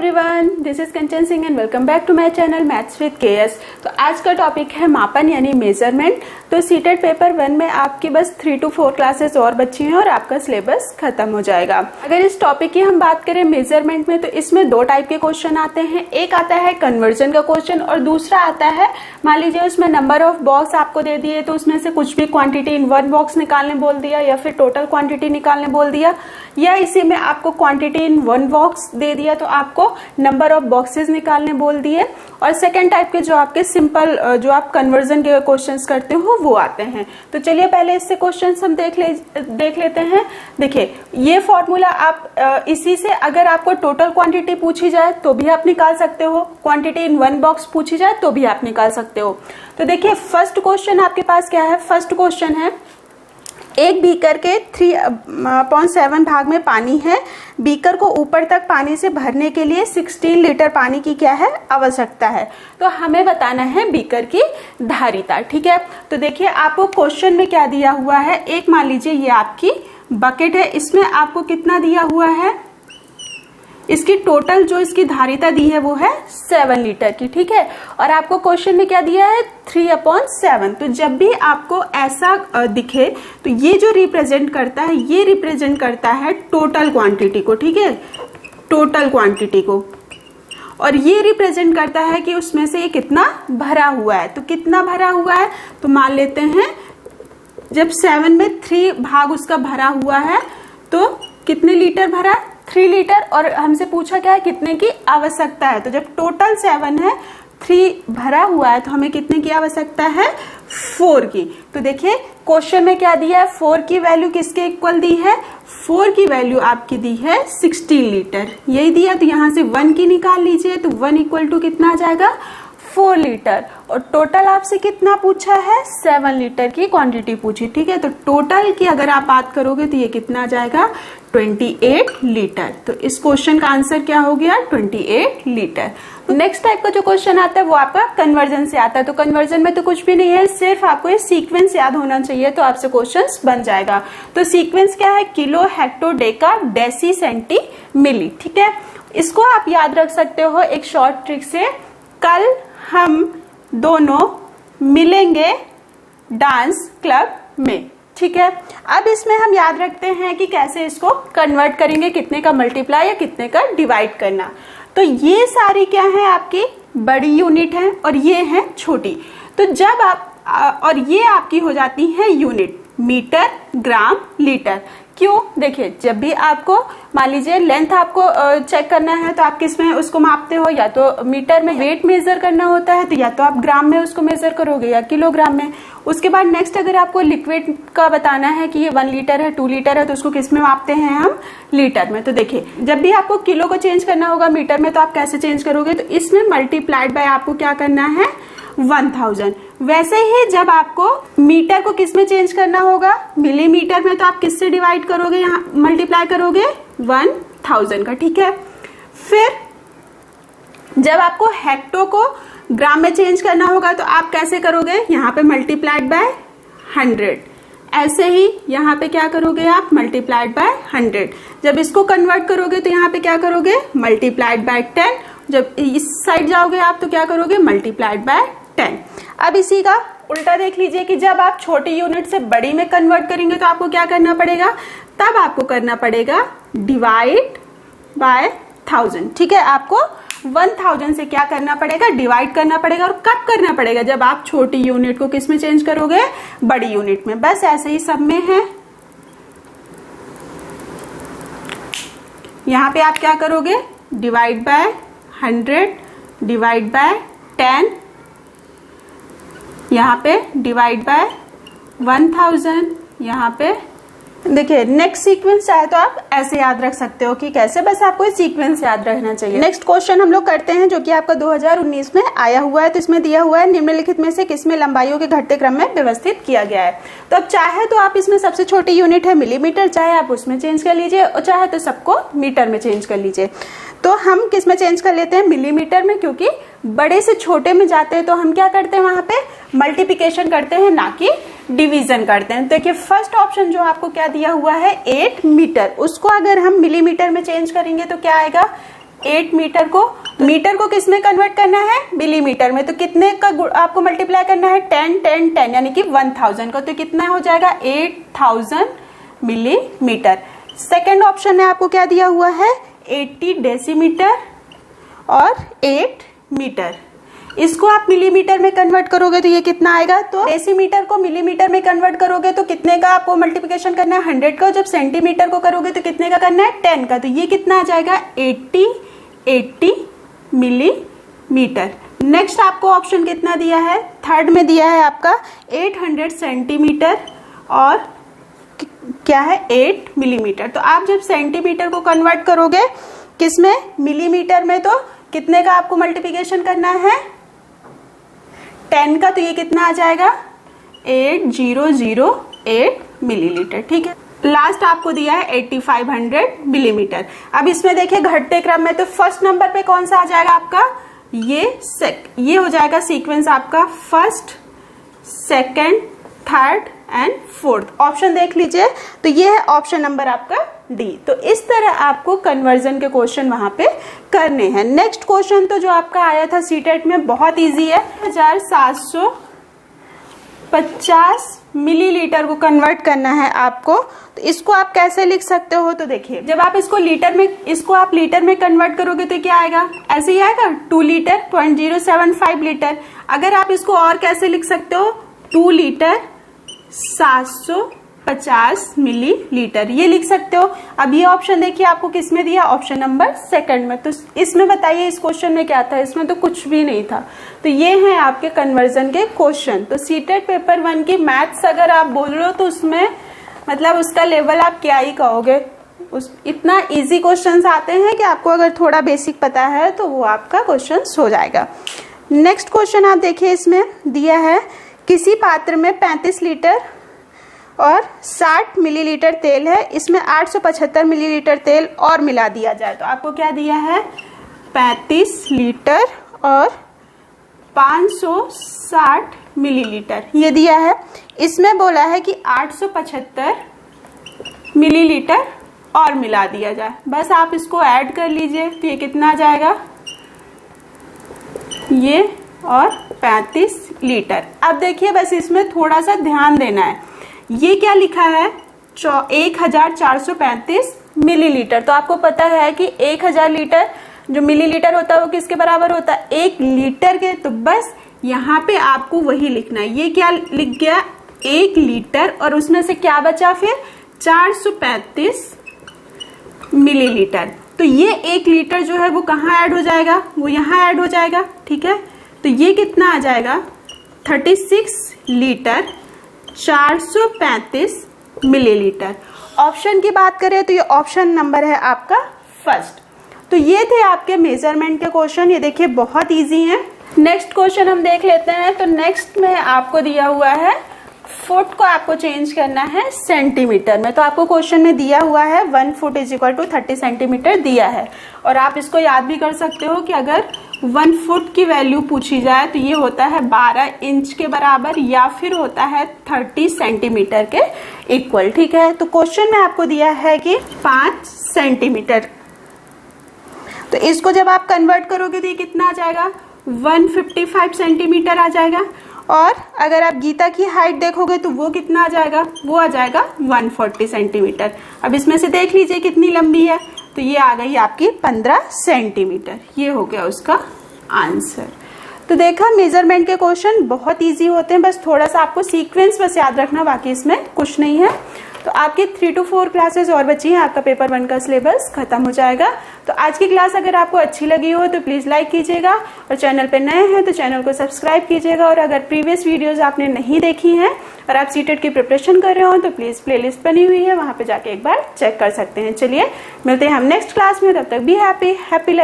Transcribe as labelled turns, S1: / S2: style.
S1: Everyone, this is Kanchan Singh and welcome back to my channel maths with KS. तो आज का topic है मापन यानी मेजरमेंट। तो सीटेट पेपर 1 में आपकी बस 3 to 4 क्लासेस और बची हैं और आपका सिलेबस खत्म हो जाएगा। अगर इस टॉपिक की हम बात करें मेजरमेंट में, तो इसमें दो टाइप के क्वेश्चन आते हैं। एक आता है कन्वर्जन का क्वेश्चन और दूसरा आता है, मान लीजिए उसमें नंबर ऑफ बॉक्स आपको दे दिए, तो उसमें से कुछ भी क्वांटिटी इन वन बॉक्स निकालने बोल दिया या फिर टोटल क्वांटिटी निकालने बोल दिया, या इसी में आपको क्वांटिटी इन वन बॉक्स दे दिया तो आपको नंबर ऑफ बॉक्सेस निकालने बोल दिए। और सेकंड टाइप के जो आपके सिंपल जो आप कन्वर्जन के क्वेश्चंस करते हो वो आते हैं। तो चलिए पहले इससे क्वेश्चंस हम देख लेते हैं। देखिए ये फॉर्मूला आप इसी से अगर आपको टोटल क्वांटिटी पूछी जाए तो भी आप निकाल सकते हो, क्वांटिटी इन वन बॉक्स पूछी जाए तो भी आप निकाल सकते हो। तो देखिए फर्स्ट क्वेश्चन आपके पास क्या है। फर्स्ट क्वेश्चन है, एक बीकर के 3/7 भाग में पानी है। बीकर को ऊपर तक पानी से भरने के लिए 16 लीटर पानी की क्या है आवश्यकता है। तो हमें बताना है बीकर की धारिता। ठीक है, तो देखिए आपको क्वेश्चन में क्या दिया हुआ है। एक मान लीजिए ये आपकी बकेट है, इसमें आपको कितना दिया हुआ है, इसकी टोटल जो इसकी धारिता दी है वो है 7 लीटर की। ठीक है, और आपको क्वेश्चन में क्या दिया है 3/7। तो जब भी आपको ऐसा दिखे तो ये जो रिप्रेजेंट करता है, ये रिप्रेजेंट करता है टोटल क्वांटिटी को। ठीक है, टोटल क्वांटिटी को, और ये रिप्रेजेंट करता है कि उसमें से ये कितना भरा हुआ है। तो कितना भरा हुआ है, तो मान लेते हैं जब 7 में 3 भाग उसका भरा हुआ है तो कितने लीटर भरा, 3 लीटर। और हमसे पूछा क्या है कितने की आवश्यकता है। तो जब टोटल 7 है, 3 भरा हुआ है, तो हमें कितने की आवश्यकता है 4 की। तो देखिए क्वेश्चन में क्या दिया है, 4 की वैल्यू किसके इक्वल दी है, 4 की वैल्यू आपकी दी है 16 लीटर, यही दिया। तो यहां से 1 की निकाल लीजिए, तो 1 इक्वल टू कितना आ जाएगा 4 लीटर। और टोटल आपसे कितना पूछा है 7 लीटर की क्वांटिटी पूछी। ठीक है, तो टोटल की अगर आप बात करोगे तो ये कितना आ जाएगा 28 लीटर। तो इस क्वेश्चन का आंसर क्या हो गया 28 लीटर। नेक्स्ट टाइप का जो क्वेश्चन आता है वो आपका कन्वर्जन से आता है। तो कन्वर्जन में तो कुछ भी नहीं है, सिर्फ आपको ये सीक्वेंस याद होना चाहिए तो आपसे क्वेश्चन बन जाएगा। तो सीक्वेंस क्या है, kilo, hecto, deca, deci, centi, milli. ठीक है, इसको आप याद रख सकते हो एक शॉर्ट ट्रिक से। कल हम दोनों मिलेंगे डांस क्लब में। ठीक है, अब इसमें हम याद रखते हैं कि कैसे इसको कन्वर्ट करेंगे, कितने का मल्टीप्लाई या कितने का डिवाइड करना। तो ये सारी क्या है आपकी बड़ी यूनिट है और ये है छोटी। तो जब आप और ये आपकी हो जाती है यूनिट, मीटर, ग्राम, लीटर। क्यों, देखिए जब भी आपको मान लीजिए लेंथ आपको चेक करना है तो आप किस में उसको मापते हो, या तो मीटर में वेट मेजर करना होता है, तो या तो आप ग्राम में उसको मेजर करोगे या किलोग्राम में। उसके बाद नेक्स्ट अगर आपको लिक्विड का बताना है कि ये 1 लीटर है, 2 लीटर है, तो उसको किस में मापते हैं हम, लीटर में। तो देखिए जब भी आपको किलो को चेंज करना होगा मीटर में तो आप कैसे चेंज करोगे, तो इसमें मल्टीप्लाइड बाय आपको क्या करना है 1000। वैसे ही जब आपको मीटर को किस में चेंज करना होगा, मिलीमीटर में, तो आप किससे डिवाइड करोगे, यहाँ मल्टीप्लाई करोगे 1000 का। ठीक है, फिर जब आपको हेक्टो को ग्राम में चेंज करना होगा तो आप कैसे करोगे, यहाँ पे मल्टीप्लाइड बाय 100। ऐसे ही यहाँ पे क्या करोगे आप मल्टीप्लाइड बाय 100। जब इसको कन्वर्ट करोगे तो यहाँ पे क्या करोगे मल्टीप्लाइड बाय 10। जब इस साइड जाओगे आप तो क्या करोगे मल्टीप्लाइड बाय 10। अब इसी का उल्टा देख लीजिए कि जब आप छोटी यूनिट से बड़ी में कन्वर्ट करेंगे तो आपको क्या करना पड़ेगा, तब आपको करना पड़ेगा डिवाइड बाय 1000। ठीक है, आपको 1000 से क्या करना पड़ेगा, डिवाइड करना पड़ेगा। और कब करना पड़ेगा, जब आप छोटी यूनिट को किस में चेंज करोगे, बड़ी यूनिट में। बस ऐसे ही सब में है। यहाँ पे आप क्या करोगे, डिवाइड बाय 100, डिवाइड बाय 10, यहाँ पे डिवाइड बाय 1000। यहाँ पे देखिए नेक्स्ट सीक्वेंस चाहे तो आप ऐसे याद रख सकते हो कि कैसे, बस आपको सीक्वेंस याद रखना चाहिए। नेक्स्ट क्वेश्चन हम लोग करते हैं जो कि आपका 2019 में आया हुआ है। तो इसमें दिया हुआ है निम्नलिखित में से किसमें लंबाइयों के घटते क्रम में व्यवस्थित किया गया है। तो अब चाहे तो आप इसमें सबसे छोटी यूनिट है मिलीमीटर, चाहे आप उसमें चेंज कर लीजिए, और चाहे तो सबको मीटर में चेंज कर लीजिए। तो हम किस में चेंज कर लेते हैं, मिलीमीटर में, क्योंकि बड़े से छोटे में जाते हैं तो हम क्या करते हैं वहां पे मल्टीप्लिकेशन करते हैं, ना कि डिवीजन करते हैं। देखिए फर्स्ट ऑप्शन जो आपको क्या दिया हुआ है 8 मीटर, उसको अगर हम मिलीमीटर में चेंज करेंगे तो क्या आएगा 8 मीटर को किस में कन्वर्ट करना है, मिलीमीटर में। तो कितने का आपको मल्टीप्लाई करना है, 10 10 10 यानी कि 1000 का। तो कितना हो जाएगा, 8000 मिलीमीटर। सेकेंड ऑप्शन में आपको क्या दिया हुआ है, 80 डेसीमीटर और 8 मीटर। इसको आप मिलीमीटर में कन्वर्ट करोगे तो ये कितना आएगा, तो डेसीमीटर को मिलीमीटर में कन्वर्ट करोगे तो कितने का आपको मल्टीप्लिकेशन करना है, 100 का। जब सेंटीमीटर को करोगे तो कितने का करना है, 10 का। तो ये कितना आ जाएगा, 80 मिलीमीटर। नेक्स्ट आपको ऑप्शन कितना दिया है, थर्ड में दिया है आपका 800 सेंटीमीटर और क्या है, 8 मिलीमीटर। तो आप जब सेंटीमीटर को कन्वर्ट करोगे किसमें, मिलीमीटर में, तो कितने का आपको मल्टीप्लिकेशन करना है, 10 का। तो ये कितना आ जाएगा, 8008 मिलीलीटर। ठीक है, लास्ट आपको दिया है 8500 मिलीमीटर। अब इसमें देखिए घटते क्रम में, तो फर्स्ट नंबर पे कौन सा आ जाएगा आपका, ये हो जाएगा सीक्वेंस आपका, first, second, third and fourth. Option देख लीजिए, तो ये है ऑप्शन नंबर आपका डी। तो इस तरह आपको कन्वर्जन के क्वेश्चन वहां पे करने हैं। नेक्स्ट क्वेश्चन तो जो आपका आया था सीटेट में, बहुत इजी है। 1750 मिलीलीटर को कन्वर्ट करना है आपको। तो इसको आप कैसे लिख सकते हो, तो देखिए जब आप इसको आप लीटर में कन्वर्ट करोगे तो क्या आएगा, ऐसे ही आएगा, 2 लीटर 0.075 लीटर। अगर आप इसको और कैसे लिख सकते हो, 2 लीटर 750 मिलीलीटर, ये लिख सकते हो। अब ये ऑप्शन देखिए आपको किसमें दिया, ऑप्शन नंबर सेकंड में। तो इसमें बताइए इस क्वेश्चन में क्या था, इसमें तो कुछ भी नहीं था। तो ये है आपके कन्वर्जन के क्वेश्चन। तो सीटेट पेपर 1 की मैथ्स अगर आप बोल रहे हो तो उसमें मतलब उसका लेवल आप क्या ही कहोगे, इतना इजी क्वेश्चंस आते हैं कि आपको अगर थोड़ा बेसिक पता है तो वो आपका क्वेश्चन हो जाएगा। नेक्स्ट क्वेश्चन आप देखिए, इसमें दिया है किसी पात्र में 35 लीटर और 60 मिलीलीटर तेल है, इसमें 875 मिलीलीटर तेल और मिला दिया जाए। तो आपको क्या दिया है, 35 लीटर और 560 मिलीलीटर ये दिया है। इसमें बोला है कि 875 मिलीलीटर और मिला दिया जाए। बस आप इसको ऐड कर लीजिए तो ये कितना आ जाएगा, ये और 35 लीटर। अब देखिए बस इसमें थोड़ा सा ध्यान देना है, ये क्या लिखा है, 1435 मिलीलीटर। तो आपको पता है कि 1000 लीटर जो मिलीलीटर होता है वो किसके बराबर होता है, 1 लीटर के। तो बस यहाँ पे आपको वही लिखना है। ये क्या लिख गया, 1 लीटर और उसमें से क्या बचा फिर, 435 मिलीलीटर। तो ये 1 लीटर जो है वो कहाँ ऐड हो जाएगा, वो यहाँ ऐड हो जाएगा। ठीक है, तो ये कितना आ जाएगा, 36 लीटर 435 मिलीलीटर। ऑप्शन की बात करें तो ये ऑप्शन नंबर है आपका फर्स्ट। तो ये थे आपके मेजरमेंट के क्वेश्चन, ये देखिए बहुत इजी हैं। नेक्स्ट क्वेश्चन हम देख लेते हैं। तो नेक्स्ट में आपको दिया हुआ है फुट को आपको चेंज करना है सेंटीमीटर में। तो आपको क्वेश्चन में दिया हुआ है 1 foot is equal to 30 centimetre दिया है। और आप इसको याद भी कर सकते हो कि अगर 1 फुट की वैल्यू पूछी जाए तो ये होता है 12 इंच के बराबर या फिर होता है 30 सेंटीमीटर के इक्वल। ठीक है, तो क्वेश्चन में आपको दिया है कि 5 सेंटीमीटर। तो इसको जब आप कन्वर्ट करोगे तो ये कितना आ जाएगा, 155 सेंटीमीटर आ जाएगा। और अगर आप गीता की हाइट देखोगे तो वो कितना आ जाएगा, वो आ जाएगा 140 सेंटीमीटर। अब इसमें से देख लीजिए कितनी लंबी है, तो ये आ गई आपकी 15 सेंटीमीटर। ये हो गया उसका आंसर। तो देखा मेजरमेंट के क्वेश्चन बहुत इजी होते हैं, बस थोड़ा सा आपको सीक्वेंस बस याद रखना, बाकी इसमें कुछ नहीं है। तो आपकी 3 to 4 क्लासेस और बची हैं, आपका पेपर 1 का सिलेबस खत्म हो जाएगा। तो आज की क्लास अगर आपको अच्छी लगी हो तो प्लीज लाइक कीजिएगा और चैनल पे नए हैं तो चैनल को सब्सक्राइब कीजिएगा। और अगर प्रीवियस वीडियोस आपने नहीं देखी हैं और आप सीटेट की प्रिपरेशन कर रहे हो तो प्लीज प्लेलिस्ट बनी हुई है, वहां पे जाके एक बार चेक कर सकते हैं। चलिए मिलते हैं हम नेक्स्ट क्लास में, तब तक बी हैप्पी लाइफ।